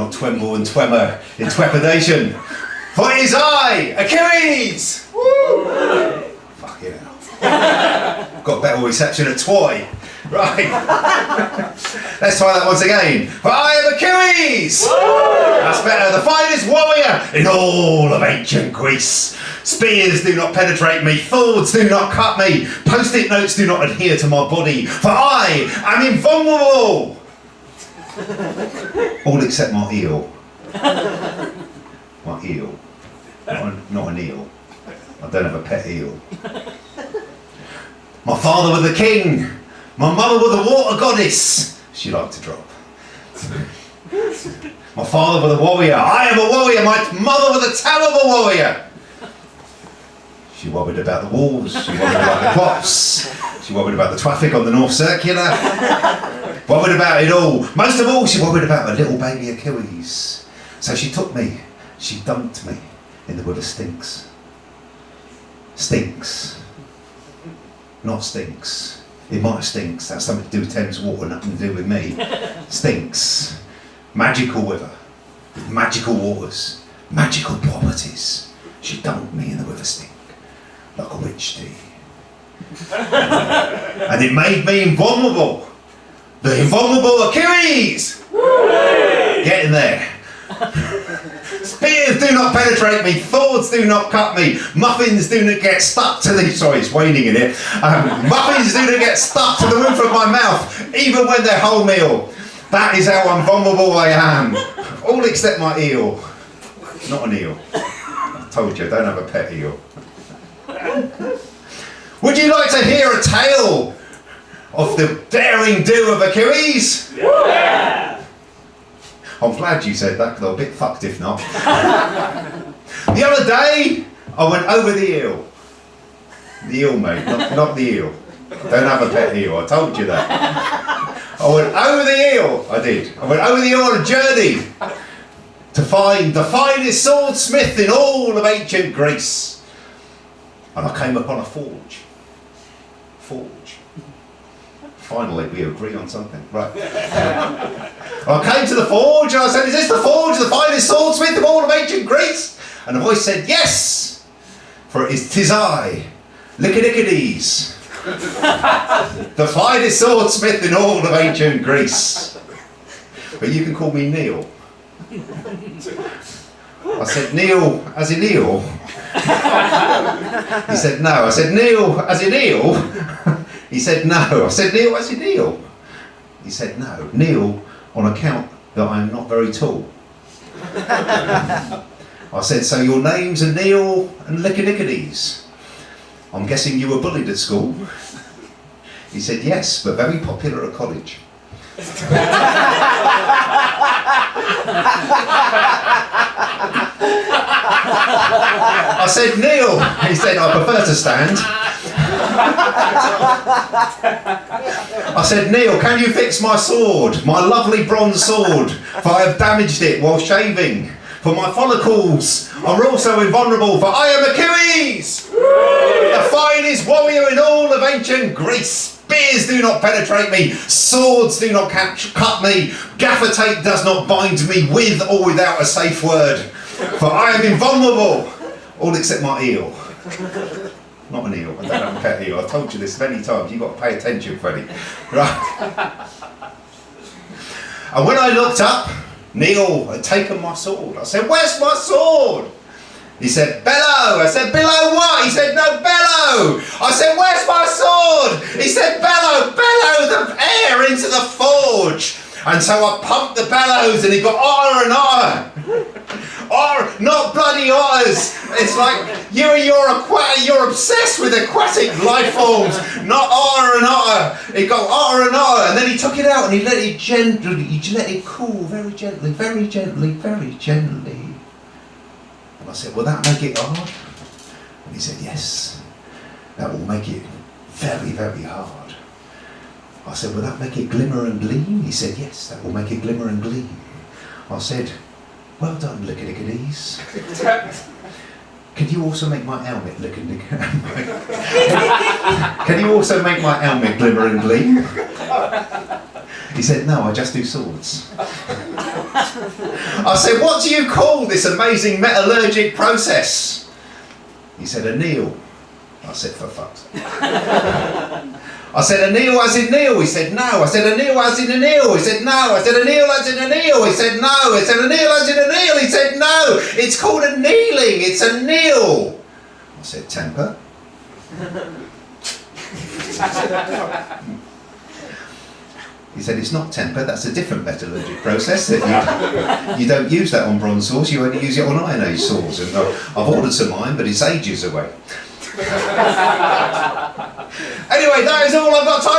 not tremble and tremor in trepidation. For it is I, Achilles! Woo! Fucking hell. Got better reception at Toy. Right. Let's try that once again. For I am Achilles! Woo! That's better. The finest warrior in all of ancient Greece. Spears do not penetrate me, swords do not cut me, post-it notes do not adhere to my body, for I am invulnerable! All except my eel. My eel. Not an eel. I don't have a pet eel. My father was the king. My mother was the water goddess. She liked to drop. My father was a warrior. I am a warrior. My mother was a terrible warrior. She worried about the walls. She worried about the crops. She worried about the traffic on the North Circular. Worried about it all. Most of all, she worried about her little baby Achilles. So she took me. She dumped me in the river Styx. Stinks. Not stinks. It might have stinks. That's something to do with Thames water, nothing to do with me. Stinks. Magical river. With magical waters. Magical properties. She dumped me in the river Styx. Like a witch tea. And it made me invulnerable. The invulnerable Achilles! Get in there. Spears do not penetrate me, swords do not cut me, muffins do not get stuck to the... Sorry, it's raining in here. Muffins do not get stuck to the roof of my mouth, even when they're wholemeal. That is how invulnerable I am. All except my eel. Not an eel. I told you, I don't have a pet eel. Would you like to hear a tale of the daring do of Achilles? Yeah. I'm glad you said that, because I'm a bit fucked if not. The other day, I went over the eel. The eel, mate, not the eel. I don't have a pet eel, I told you that. I went over the eel, I did. I went over the eel on a journey to find the finest swordsmith in all of ancient Greece. And I came upon a forge. Forge. Finally, we agree on something. Right. I came to the forge and I said, is this the forge, the finest swordsmith of all of ancient Greece? And the voice said, yes, for tis I, Lycodides, the finest swordsmith in all of ancient Greece. But you can call me Neil. I said, Neil, as in eel? He said, no. I said, Neil, as in eel? He said, no. I said, Neil, as in eel? He said, no. Neil, on account that I am not very tall. I said, so your names are Neil and Lycodides. I'm guessing you were bullied at school. He said, yes, but very popular at college. I said, Neil. He said, I prefer to stand. I said, Neil, can you fix my sword, my lovely bronze sword, for I have damaged it while shaving, for my follicles are also invulnerable, for I am Achilles, the finest warrior in all of ancient Greece. Spears do not penetrate me, swords do not cut me, gaffer tape does not bind me with or without a safe word, for I am invulnerable, all except my eel. Not an eel, I don't have a pet eel. I've told you this many times, you've got to pay attention, Freddie. Right. And when I looked up, Neil had taken my sword. I said, where's my sword? He said, bellow. I said, bellow what? He said, no, bellow. I said, where's my sword? He said, bellow the air into the forge. And so I pumped the bellows and he got otter and otter. Otter, not bloody otters. It's like you're obsessed with aquatic life forms, not otter and otter. He got otter and otter, and then he took it out and he let it gently, he let it cool very gently, very gently, very gently. And I said, will that make it hard? And he said, yes, that will make it very, very hard. I said, will that make it glimmer and gleam? He said, yes, that will make it glimmer and gleam. I said, well done, Lycodides. Can you also make my helmet Can you also make my helmet glimmer and gleam? He said, no, I just do swords. I said, what do you call this amazing metallurgic process? He said, anneal. I said, for fuck's sake. I said, anneal as in Neil. He said, no. I said, anneal as in anneal. He said, no. I said, anneal as in anneal. He said, no. I said, anneal as in anneal. He said, no. It's called annealing. It's anneal. I said, temper. He said, it's not temper, that's a different metallurgic process. That you don't use that on bronze saws, you only use it on iron age saws. And I've ordered some iron, but it's ages away. Anyway, that is all I've got time